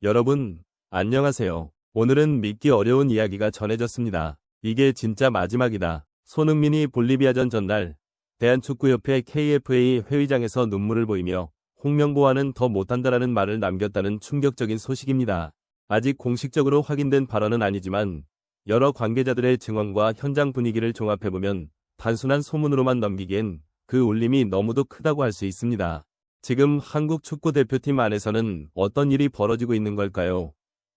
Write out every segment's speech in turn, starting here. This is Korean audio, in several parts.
여러분, 안녕하세요. 오늘은 믿기 어려운 이야기가 전해졌습니다. 이게 진짜 마지막이다. 손흥민이 볼리비아전 전날 대한축구협회 KFA 회의장에서 눈물을 보이며 홍명보와는 더 못한다라는 말을 남겼다는 충격적인 소식입니다. 아직 공식적으로 확인된 발언은 아니지만 여러 관계자들의 증언과 현장 분위기를 종합해보면 단순한 소문으로만 넘기기엔 그 울림이 너무도 크다고 할 수 있습니다. 지금 한국 축구대표팀 안에서는 어떤 일이 벌어지고 있는 걸까요?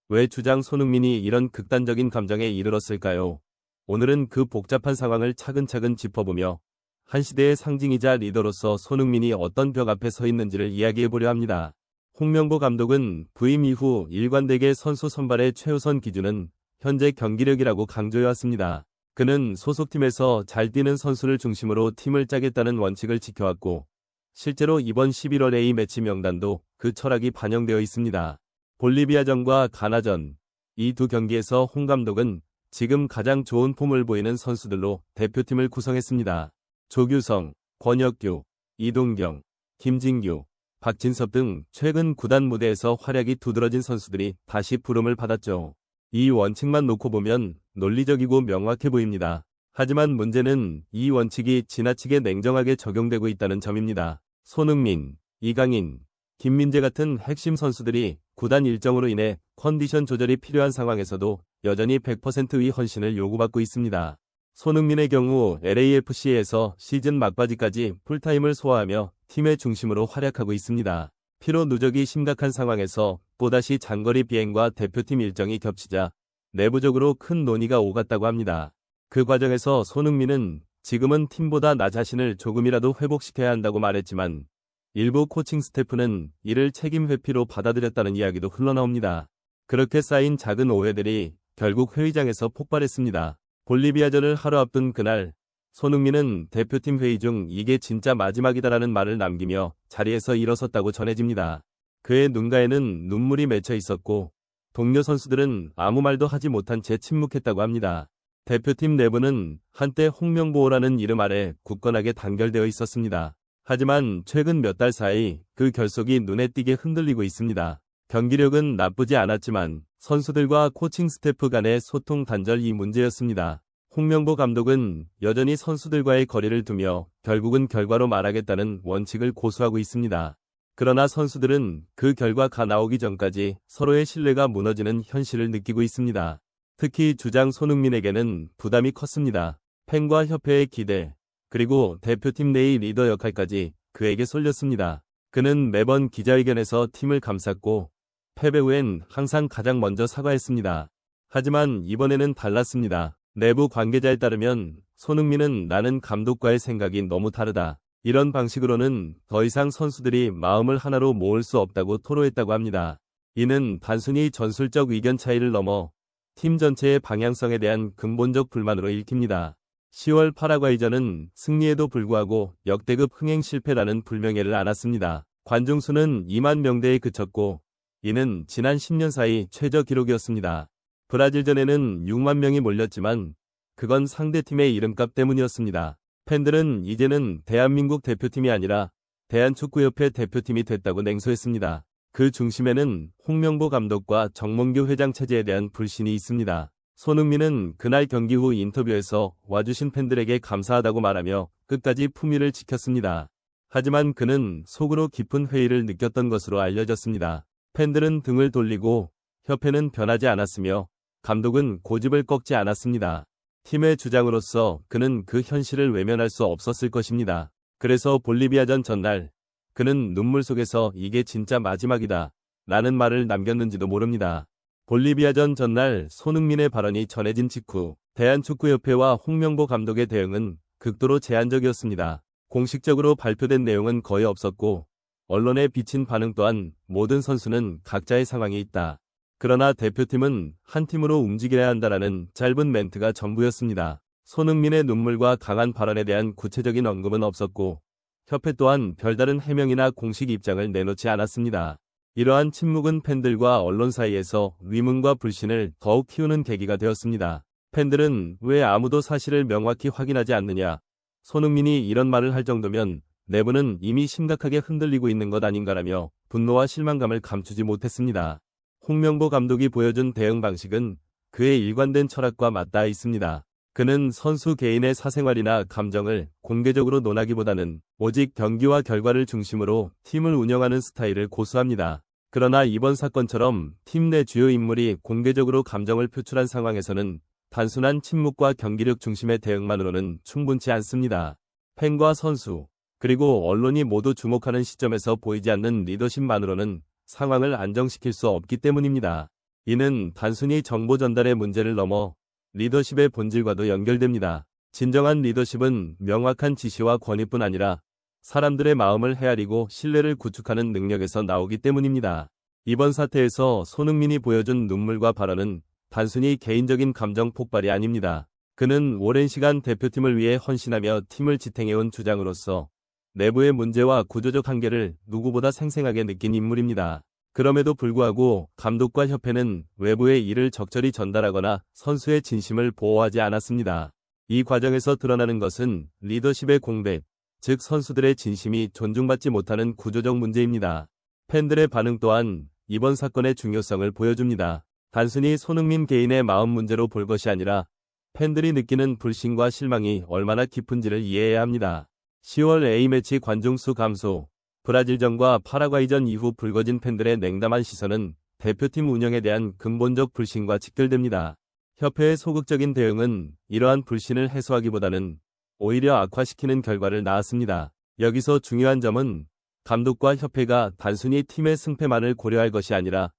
왜 주장 손흥민이 이런 극단적인 감정에 이르렀을까요? 오늘은 그 복잡한 상황을 차근차근 짚어보며 한 시대의 상징이자 리더로서 손흥민이 어떤 벽 앞에 서 있는지를 이야기해보려 합니다. 홍명보 감독은 부임 이후 일관되게 선수 선발의 최우선 기준은 현재 경기력이라고 강조해왔습니다. 그는 소속팀에서 잘 뛰는 선수를 중심으로 팀을 짜겠다는 원칙을 지켜왔고 실제로 이번 11월 A매치 명단도 그 철학이 반영되어 있습니다. 볼리비아전과 가나전, 이 두 경기에서 홍 감독은 지금 가장 좋은 폼을 보이는 선수들로 대표팀을 구성했습니다. 조규성, 권혁규, 이동경, 김진규, 박진섭 등 최근 구단 무대에서 활약이 두드러진 선수들이 다시 부름을 받았죠. 이 원칙만 놓고 보면 논리적이고 명확해 보입니다. 하지만 문제는 이 원칙이 지나치게 냉정하게 적용되고 있다는 점입니다. 손흥민, 이강인, 김민재 같은 핵심 선수들이 구단 일정으로 인해 컨디션 조절이 필요한 상황에서도 여전히 100%의 헌신을 요구받고 있습니다. 손흥민의 경우 LAFC에서 시즌 막바지까지 풀타임을 소화하며 팀의 중심으로 활약하고 있습니다. 피로 누적이 심각한 상황에서 또다시 장거리 비행과 대표팀 일정이 겹치자 내부적으로 큰 논의가 오갔다고 합니다. 그 과정에서 손흥민은 지금은 팀보다 나 자신을 조금이라도 회복시켜야 한다고 말했지만 일부 코칭 스태프는 이를 책임 회피로 받아들였다는 이야기도 흘러나옵니다. 그렇게 쌓인 작은 오해들이 결국 회의장에서 폭발했습니다. 볼리비아전을 하루 앞둔 그날 손흥민은 대표팀 회의 중 이게 진짜 마지막이다라는 말을 남기며 자리에서 일어섰다고 전해집니다. 그의 눈가에는 눈물이 맺혀 있었고 동료 선수들은 아무 말도 하지 못한 채 침묵했다고 합니다. 대표팀 내부는 한때 홍명보라는 이름 아래 굳건하게 단결되어 있었습니다. 하지만 최근 몇 달 사이 그 결속이 눈에 띄게 흔들리고 있습니다. 경기력은 나쁘지 않았지만 선수들과 코칭 스태프 간의 소통 단절이 문제였습니다. 홍명보 감독은 여전히 선수들과의 거리를 두며 결국은 결과로 말하겠다는 원칙을 고수하고 있습니다. 그러나 선수들은 그 결과가 나오기 전까지 서로의 신뢰가 무너지는 현실을 느끼고 있습니다. 특히 주장 손흥민에게는 부담이 컸습니다. 팬과 협회의 기대, 그리고 대표팀 내의 리더 역할까지 그에게 쏠렸습니다. 그는 매번 기자회견에서 팀을 감쌌고 패배 후엔 항상 가장 먼저 사과했습니다. 하지만 이번에는 달랐습니다. 내부 관계자에 따르면 손흥민은 나는 감독과의 생각이 너무 다르다. 이런 방식으로는 더 이상 선수들이 마음을 하나로 모을 수 없다고 토로했다고 합니다. 이는 단순히 전술적 의견 차이를 넘어 팀 전체의 방향성에 대한 근본적 불만으로 읽힙니다. 10월 파라과이전은 승리에도 불구하고 역대급 흥행 실패라는 불명예를 안았습니다. 관중 수는 2만 명대에 그쳤고 이는 지난 10년 사이 최저 기록이었습니다. 브라질전에는 6만 명이 몰렸지만 그건 상대팀의 이름값 때문이었습니다. 팬들은 이제는 대한민국 대표팀이 아니라 대한축구협회 대표팀이 됐다고 냉소했습니다. 그 중심에는 홍명보 감독과 정몽규 회장 체제에 대한 불신이 있습니다. 손흥민은 그날 경기 후 인터뷰에서 와주신 팬들에게 감사하다고 말하며 끝까지 품위를 지켰습니다. 하지만 그는 속으로 깊은 회의를 느꼈던 것으로 알려졌습니다. 팬들은 등을 돌리고 협회는 변하지 않았으며 감독은 고집을 꺾지 않았습니다. 팀의 주장으로서 그는 그 현실을 외면할 수 없었을 것입니다. 그래서 볼리비아전 전날 그는 눈물 속에서 이게 진짜 마지막이다 라는 말을 남겼는지도 모릅니다. 볼리비아전 전날 손흥민의 발언이 전해진 직후 대한축구협회와 홍명보 감독의 대응은 극도로 제한적이었습니다. 공식적으로 발표된 내용은 거의 없었고 언론에 비친 반응 또한 모든 선수는 각자의 상황이 있다. 그러나 대표팀은 한 팀으로 움직여야 한다라는 짧은 멘트가 전부였습니다. 손흥민의 눈물과 강한 발언에 대한 구체적인 언급은 없었고 협회 또한 별다른 해명이나 공식 입장을 내놓지 않았습니다. 이러한 침묵은 팬들과 언론 사이에서 위문과 불신을 더욱 키우는 계기가 되었습니다. 팬들은 왜 아무도 사실을 명확히 확인하지 않느냐, 손흥민이 이런 말을 할 정도면 내부는 이미 심각하게 흔들리고 있는 것 아닌가라며 분노와 실망감을 감추지 못했습니다. 홍명보 감독이 보여준 대응 방식은 그의 일관된 철학과 맞닿아 있습니다. 그는 선수 개인의 사생활이나 감정을 공개적으로 논하기보다는 오직 경기와 결과를 중심으로 팀을 운영하는 스타일을 고수합니다. 그러나 이번 사건처럼 팀 내 주요 인물이 공개적으로 감정을 표출한 상황에서는 단순한 침묵과 경기력 중심의 대응만으로는 충분치 않습니다. 팬과 선수, 그리고 언론이 모두 주목하는 시점에서 보이지 않는 리더십만으로는 상황을 안정시킬 수 없기 때문입니다. 이는 단순히 정보 전달의 문제를 넘어 리더십의 본질과도 연결됩니다. 진정한 리더십은 명확한 지시와 권위뿐 아니라 사람들의 마음을 헤아리고 신뢰를 구축하는 능력에서 나오기 때문입니다. 이번 사태에서 손흥민이 보여준 눈물과 발언은 단순히 개인적인 감정 폭발이 아닙니다. 그는 오랜 시간 대표팀을 위해 헌신하며 팀을 지탱해온 주장으로서 내부의 문제와 구조적 한계를 누구보다 생생하게 느낀 인물입니다. 그럼에도 불구하고 감독과 협회는 외부의 일을 적절히 전달하거나 선수의 진심을 보호하지 않았습니다. 이 과정에서 드러나는 것은 리더십의 공백, 즉 선수들의 진심이 존중받지 못하는 구조적 문제입니다. 팬들의 반응 또한 이번 사건의 중요성을 보여줍니다. 단순히 손흥민 개인의 마음 문제로 볼 것이 아니라 팬들이 느끼는 불신과 실망이 얼마나 깊은지를 이해해야 합니다. 10월 A매치 관중수 감소, 브라질전과 파라과이전 이후 불거진 팬들의 냉담한 시선은 대표팀 운영에 대한 근본적 불신과 직결됩니다. 협회의 소극적인 대응은 이러한 불신을 해소하기보다는 오히려 악화시키는 결과를 낳았습니다. 여기서 중요한 점은 감독과 협회가 단순히 팀의 승패만을 고려할 것이 아니라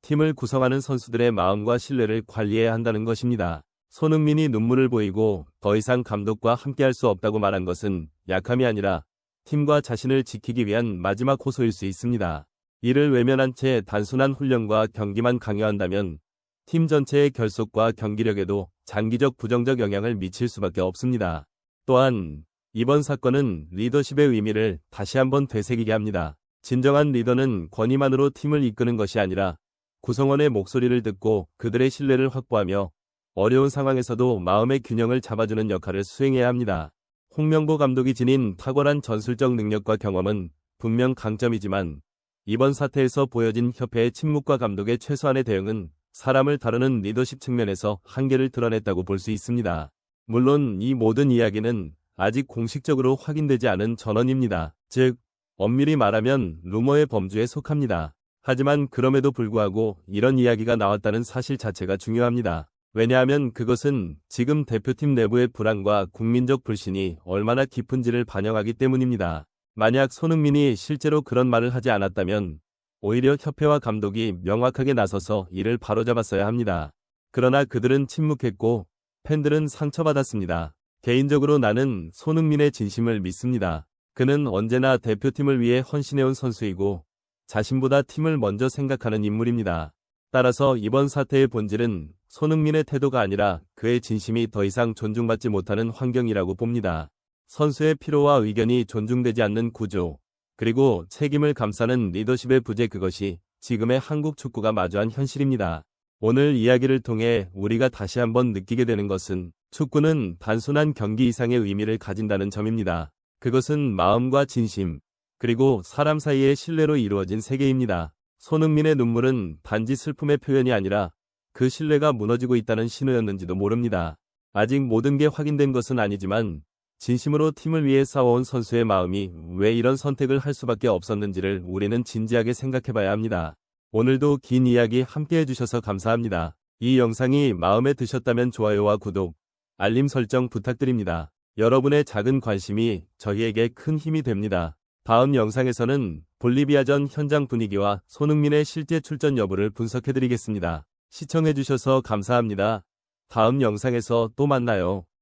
팀을 구성하는 선수들의 마음과 신뢰를 관리해야 한다는 것입니다. 손흥민이 눈물을 보이고 더 이상 감독과 함께할 수 없다고 말한 것은 약함이 아니라 팀과 자신을 지키기 위한 마지막 호소일 수 있습니다. 이를 외면한 채 단순한 훈련과 경기만 강요한다면 팀 전체의 결속과 경기력에도 장기적 부정적 영향을 미칠 수밖에 없습니다. 또한 이번 사건은 리더십의 의미를 다시 한번 되새기게 합니다. 진정한 리더는 권위만으로 팀을 이끄는 것이 아니라 구성원의 목소리를 듣고 그들의 신뢰를 확보하며 어려운 상황에서도 마음의 균형을 잡아주는 역할을 수행해야 합니다. 홍명보 감독이 지닌 탁월한 전술적 능력과 경험은 분명 강점이지만 이번 사태에서 보여진 협회의 침묵과 감독의 최소한의 대응은 사람을 다루는 리더십 측면에서 한계를 드러냈다고 볼 수 있습니다. 물론 이 모든 이야기는 아직 공식적으로 확인되지 않은 전언입니다. 즉, 엄밀히 말하면 루머의 범주에 속합니다. 하지만 그럼에도 불구하고 이런 이야기가 나왔다는 사실 자체가 중요합니다. 왜냐하면 그것은 지금 대표팀 내부의 불안과 국민적 불신이 얼마나 깊은지를 반영하기 때문입니다. 만약 손흥민이 실제로 그런 말을 하지 않았다면 오히려 협회와 감독이 명확하게 나서서 이를 바로잡았어야 합니다. 그러나 그들은 침묵했고 팬들은 상처받았습니다. 개인적으로 나는 손흥민의 진심을 믿습니다. 그는 언제나 대표팀을 위해 헌신해온 선수이고 자신보다 팀을 먼저 생각하는 인물입니다. 따라서 이번 사태의 본질은 손흥민의 태도가 아니라 그의 진심이 더 이상 존중받지 못하는 환경이라고 봅니다. 선수의 피로와 의견이 존중되지 않는 구조, 그리고 책임을 감싸는 리더십의 부재, 그것이 지금의 한국 축구가 마주한 현실입니다. 오늘 이야기를 통해 우리가 다시 한번 느끼게 되는 것은 축구는 단순한 경기 이상의 의미를 가진다는 점입니다. 그것은 마음과 진심, 그리고 사람 사이의 신뢰로 이루어진 세계입니다. 손흥민의 눈물은 단지 슬픔의 표현이 아니라 그 신뢰가 무너지고 있다는 신호였는지도 모릅니다. 아직 모든 게 확인된 것은 아니지만 진심으로 팀을 위해 싸워온 선수의 마음이 왜 이런 선택을 할 수밖에 없었는지를 우리는 진지하게 생각해봐야 합니다. 오늘도 긴 이야기 함께 해주셔서 감사합니다. 이 영상이 마음에 드셨다면 좋아요와 구독, 알림 설정 부탁드립니다. 여러분의 작은 관심이 저희에게 큰 힘이 됩니다. 다음 영상에서는 볼리비아전 현장 분위기와 손흥민의 실제 출전 여부를 분석해드리겠습니다. 시청해주셔서 감사합니다. 다음 영상에서 또 만나요.